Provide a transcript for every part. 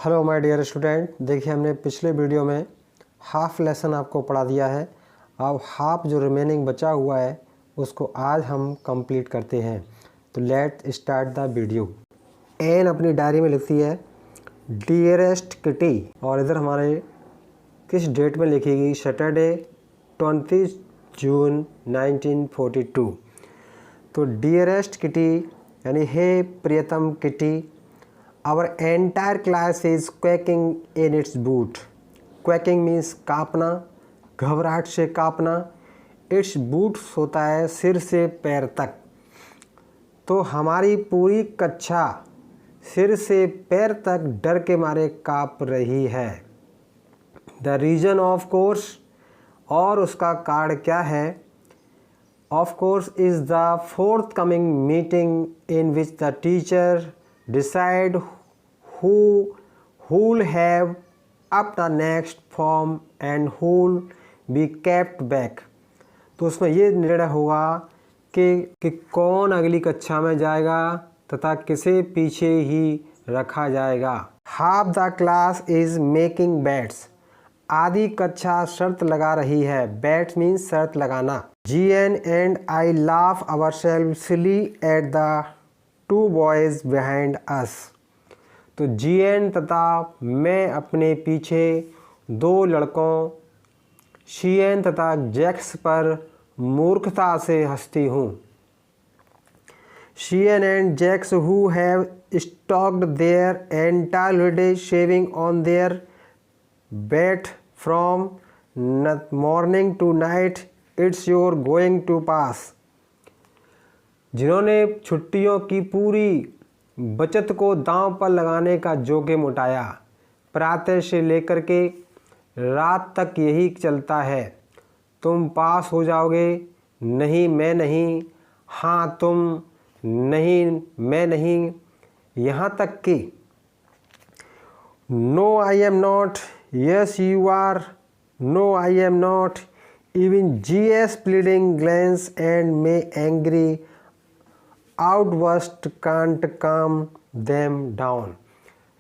Hello my dear student, देखिए हमने पिछले वीडियो में हाफ लेसन आपको पढ़ा दिया है। अब हाफ जो रिमेनिंग बचा हुआ है उसको आज हम कंप्लीट करते हैं। तो let start the video. Ann अपनी डायरी में लिखती है डियरेस्ट किटी, और इधर हमारे किस डेट में लिखेगी, सैटरडे 20 जून 1942। तो डियरेस्ट किटी यानी हे प्रियतम kitty, our entire class is quaking in its boot. Quaking means काँपना, घबराहट से काँपना। Its boots होता है सिर से पैर तक। तो हमारी पूरी कक्षा सिर से पैर तक डर के मारे काँप रही है। The reason of course, और उसका कारण क्या है? Of course is the forthcoming meeting in which the teacher decide who'll have up the next form and who'll be kept back। तो उसमें ये निर्णय होगा कि कौन अगली कक्षा में जाएगा तथा किसे पीछे ही रखा जाएगा। Half the class is making bets, आधी कक्षा शर्त लगा रही है। बेट्स मीन्स शर्त लगाना। GN and I laugh ourselves silly at the two boys behind us। तो GN तथा मैं अपने पीछे दो लड़कों CN तथा जैक्स पर मूर्खता से हंसती हूँ। CN and Jax who have stalked their entire holiday shaving on their bed from morning to night, it's your going to pass। जिन्होंने छुट्टियों की पूरी बचत को दांव पर लगाने का जोखिम उठाया, प्रातः से लेकर के रात तक यही चलता है। तुम पास हो जाओगे, नहीं मैं नहीं, हाँ तुम, नहीं मैं नहीं, यहाँ तक कि no I am not, yes you are, no I am not, even GS pleading glance and may angry outburst can't calm them down।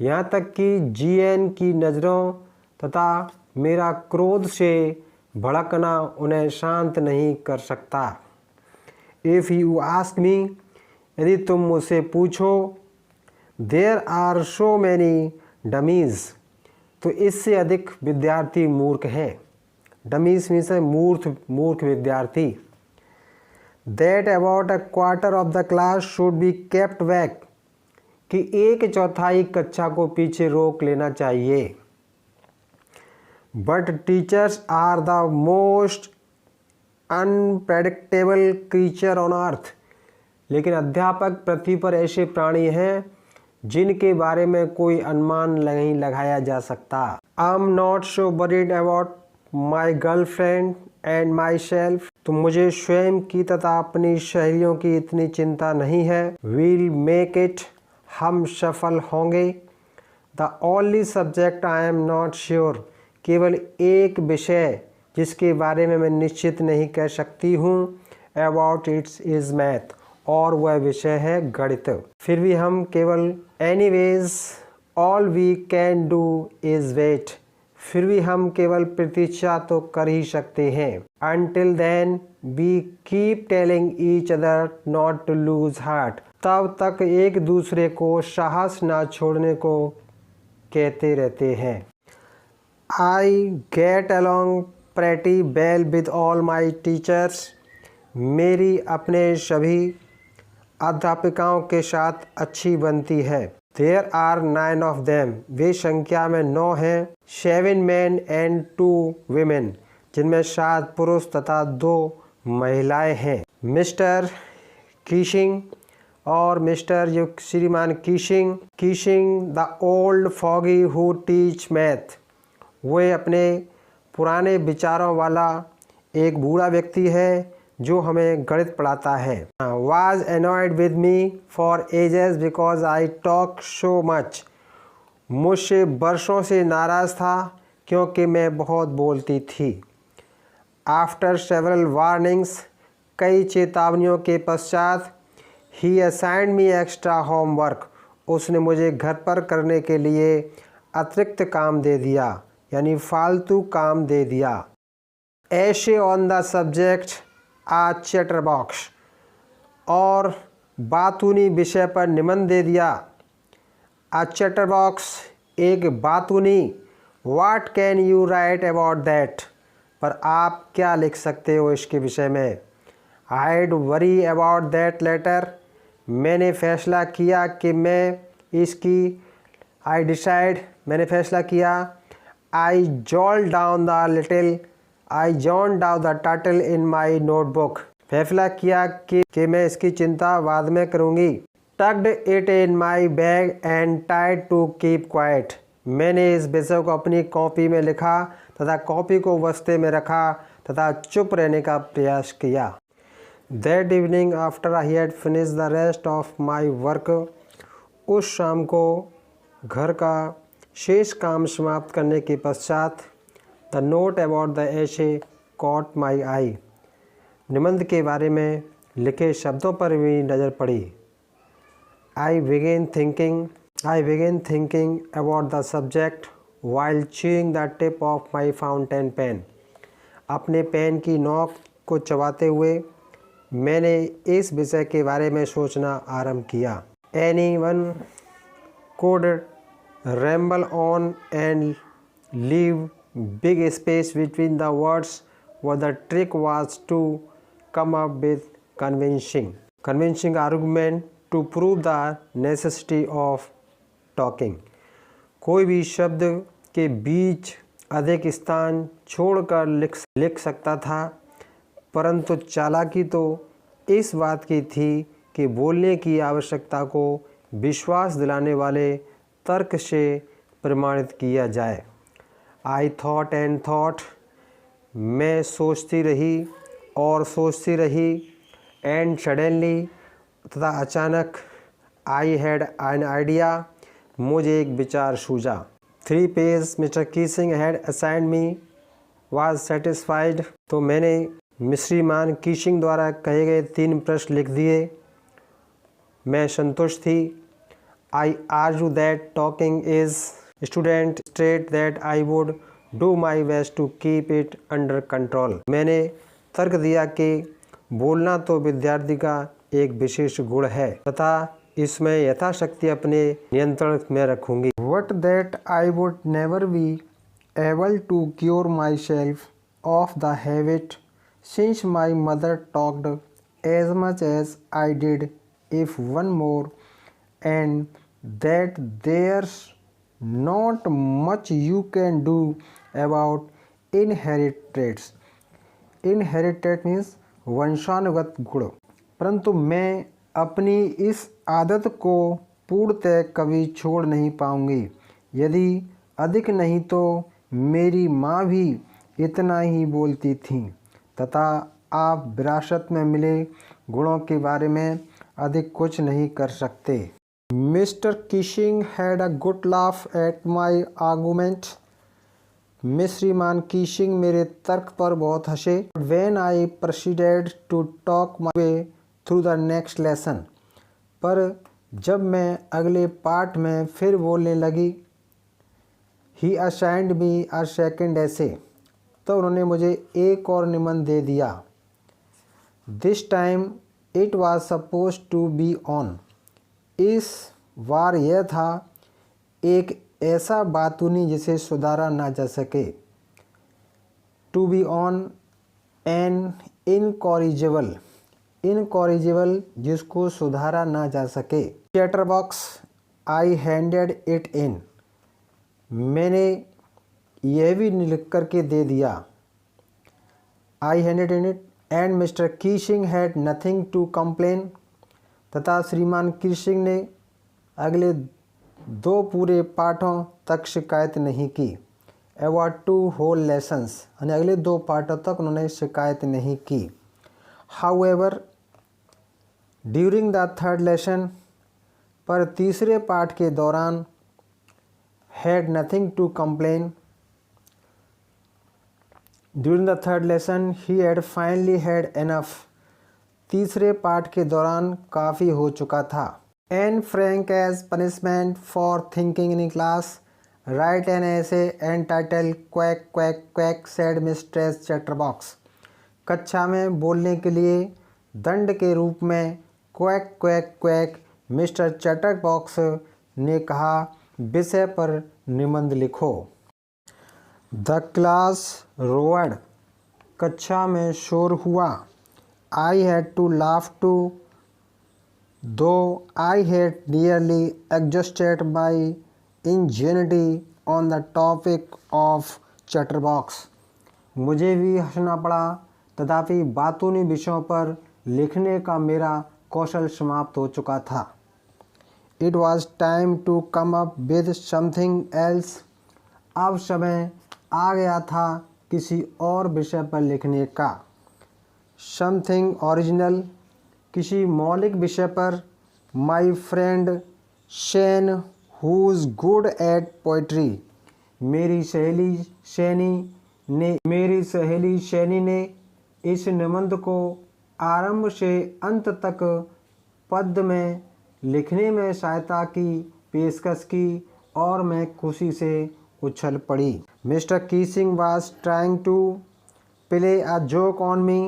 यहाँ तक कि GN की नज़रों तथा मेरा क्रोध से भड़कना उन्हें शांत नहीं कर सकता। If you ask me, यदि तुम मुझसे पूछो, there are so many dummies, तो इससे अधिक विद्यार्थी मूर्ख हैं। डमीज मीन्स है मूर्ख विद्यार्थी। That about a quarter of the class should be kept back, कि 1/4 कक्षा को पीछे रोक लेना चाहिए। But teachers are the most unpredictable creature on earth, लेकिन अध्यापक पृथ्वी पर ऐसे प्राणी हैं जिनके बारे में कोई अनुमान नहीं लगाया जा सकता। I'm not so worried about my girlfriend and myself, तो मुझे स्वयं की तथा अपनी सहेलियों की इतनी चिंता नहीं है। We'll make it, हम सफल होंगे। The only subject I am not sure, केवल एक विषय जिसके बारे में मैं निश्चित नहीं कह सकती हूँ, about it is math, और वह विषय है गणित। फिर भी हम केवल anyways all we can do is wait, फिर भी हम केवल प्रतीक्षा तो कर ही सकते हैं। Until then we keep telling each other not to lose heart, तब तक एक दूसरे को साहस ना छोड़ने को कहते रहते हैं। I get along pretty well with all my teachers, मेरी अपने सभी अध्यापिकाओं के साथ अच्छी बनती है। There are 9 of them, वे संख्या में 9 हैं। 7 men and 2 women, जिनमें 7 पुरुष तथा 2 महिलाएं हैं। मिस्टर कीशिंग और मिस्टर जो श्रीमान Keesing the old fogey who teach math, वे अपने पुराने विचारों वाला एक बूढ़ा व्यक्ति है जो हमें गणित पढ़ाता है। Was annoyed with me for ages because I talk so much, मुझसे वर्षों से नाराज़ था क्योंकि मैं बहुत बोलती थी। After several warnings, कई चेतावनियों के पश्चात, he assigned me extra homework, उसने मुझे घर पर करने के लिए अतिरिक्त काम दे दिया, यानी फालतू काम दे दिया। Essay on the subject a chatterbox, और बातूनी विषय पर निबंध दे दिया। आ चैटरबॉक्स, एक बातूनी। What can you write about that, पर आप क्या लिख सकते हो इसके विषय में। I'd worry about that later, मैंने फैसला किया कि मैं इसकी, आई डिसाइड, मैंने फैसला किया। I jot down the little, I jot down the title in my notebook, फैसला किया कि मैं इसकी चिंता बाद में करूँगी। Tucked it in my bag and टाइड टू कीप क्वाइट, मैंने इस विषय को अपनी कॉपी में लिखा तथा कॉपी को बस्ते में रखा तथा चुप रहने का प्रयास किया। That evening after I had finish the rest of my work, उस शाम को घर का शेष काम समाप्त करने के पश्चात, the note about the essay caught my eye, निबंध के बारे में लिखे शब्दों पर भी नज़र पड़ी। I began thinking about the subject while chewing the tip of my fountain pen, अपने पेन की नोक को चबाते हुए मैंने इस विषय के बारे में सोचना आरंभ किया। Anyone could ramble on and leave big space between the words, what the trick was to come up with convincing argument to prove the necessity of talking। कोई भी शब्द के बीच अधिक स्थान छोड़कर लिख सकता था, परंतु चालाकी तो इस बात की थी कि बोलने की आवश्यकता को विश्वास दिलाने वाले तर्क से प्रमाणित किया जाए। आई थॉट एंड थॉट, मैं सोचती रही और सोचती रही। एंड सडनली, तथा अचानक। आई हैड एन आइडिया, मुझे एक विचार सूझा। 3 page mister Keesing had assigned me was satisfied, तो मैंने श्रीमान कीशिंग द्वारा कहे गए 3 प्रश्न लिख दिए। मैं संतुष्ट थी। I argue that talking is student state that I would do my best to keep it under control। मैंने तर्क दिया कि बोलना तो विद्यार्थी का एक विशेष गुण है तथा इसमें यथाशक्ति अपने नियंत्रण में रखूंगी। But that I would never be able to cure myself of the habit since my mother talked as much as I did, if one more, and that there's not much you can do about inherited means वंशानुगत गुण। परंतु मैं अपनी इस आदत को पूर्णतः कभी छोड़ नहीं पाऊंगी। यदि अधिक नहीं तो मेरी माँ भी इतना ही बोलती थी तथा आप विरासत में मिले गुणों के बारे में अधिक कुछ नहीं कर सकते। Mr. Keeshing had a good laugh at my argument। श्रीमान कीशिंग मेरे तर्क पर बहुत हंसे। When I proceeded to talk my way through the next lesson, पर जब मैं अगले पाठ में फिर बोलने लगी, he assigned me a second essay, तो उन्होंने मुझे एक और निबंध दे दिया। This time it was supposed to be on, इस बार यह था एक ऐसा बातूनी जिसे सुधारा ना जा सके। To be on an incorrigible, जिसको सुधारा ना जा सके। Chatterbox, I handed it in, मैंने यह भी लिख करके दे दिया। I handed in it and mister Keesing had nothing to complain, तथा श्रीमान कीशिंग ने अगले 2 पूरे पाठों तक शिकायत नहीं की। अबाउट 2 whole lessons, यानी अगले 2 पाठों तक उन्होंने शिकायत नहीं की। However during the 3rd lesson, पर तीसरे पाठ के दौरान, had nothing to complain. During the 3rd lesson he had finally had enough, तीसरे पाठ के दौरान काफ़ी हो चुका था। And Frank as punishment for thinking in class, write an essay entitled quack quack quack said mistress chatterbox. कक्षा में बोलने के लिए दंड के रूप में quack quack quack mister chatterbox ने कहा, विषय पर निबंध लिखो। The class roared. कक्षा में शोर हुआ। आई had to laugh to though I had nearly exhausted my ingenuity on the topic of chatterbox. मुझे भी हंसना पड़ा, तथापि बातूनी विषयों पर लिखने का मेरा कौशल समाप्त हो चुका था। It was time to come up with something else. अब समय आ गया था किसी और विषय पर लिखने का। समथिंग ओरिजिनल, किसी मौलिक विषय पर। My friend Shane who is good at poetry. मेरी सहेली शैनी ने इस निबंध को आरंभ से अंत तक पद्य में लिखने में सहायता की पेशकश की और मैं खुशी से उछल पड़ी। Mister Keesing was trying to play a joke on me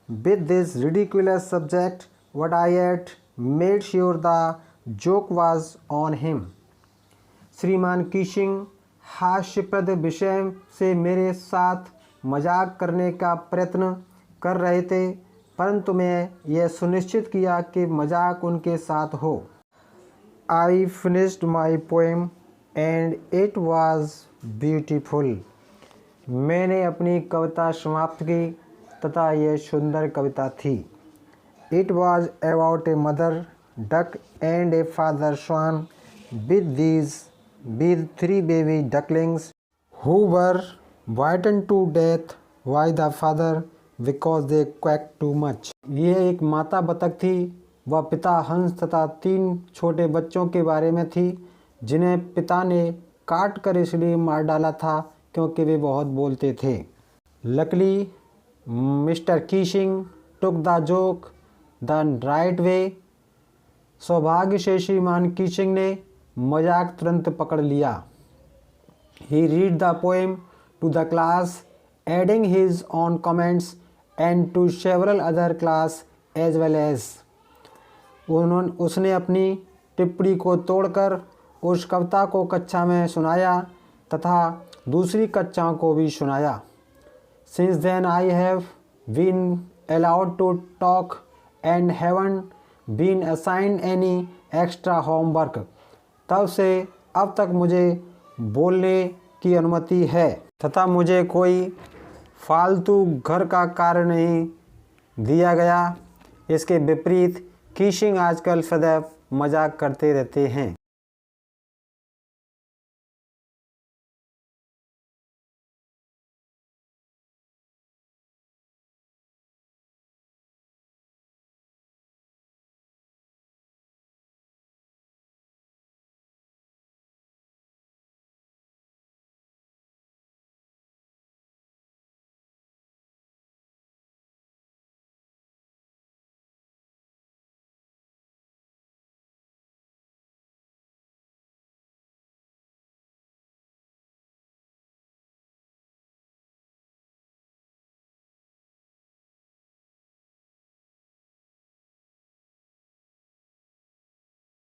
with this ridiculous subject, but I had made sure the joke was on him. श्रीमान कीसिंग हास्यप्रद विषय से मेरे साथ मजाक करने का प्रयत्न कर रहे थे, परंतु मैं यह सुनिश्चित किया कि मजाक उनके साथ हो। I finished my poem and it was beautiful. मैंने अपनी कविता समाप्त की तथा यह सुंदर कविता थी। It was about a mother duck and a father swan with 3 baby ducklings who were beaten to death by the father because they quacked too much। यह एक माता बतख थी, वह पिता हंस तथा 3 छोटे बच्चों के बारे में थी जिन्हें पिता ने काट कर इसलिए मार डाला था क्योंकि वे बहुत बोलते थे। Luckily, mister Keesing took the joke the right way। सौभाग्य से श्रीमान कीसिंग ने मजाक तुरंत पकड़ लिया। He read the poem to the class, adding his own comments and to several other class as well as। उसने अपनी टिप्पणी को तोड़कर उस कविता को कक्षा में सुनाया तथा दूसरी कक्षाओं को भी सुनाया। Since then I have been allowed to talk and haven't been assigned any extra homework। तब से अब तक मुझे बोलने की अनुमति है तथा मुझे कोई फालतू घर का कार्य नहीं दिया गया। इसके विपरीत कीसिंग आजकल सदैव मजाक करते रहते हैं।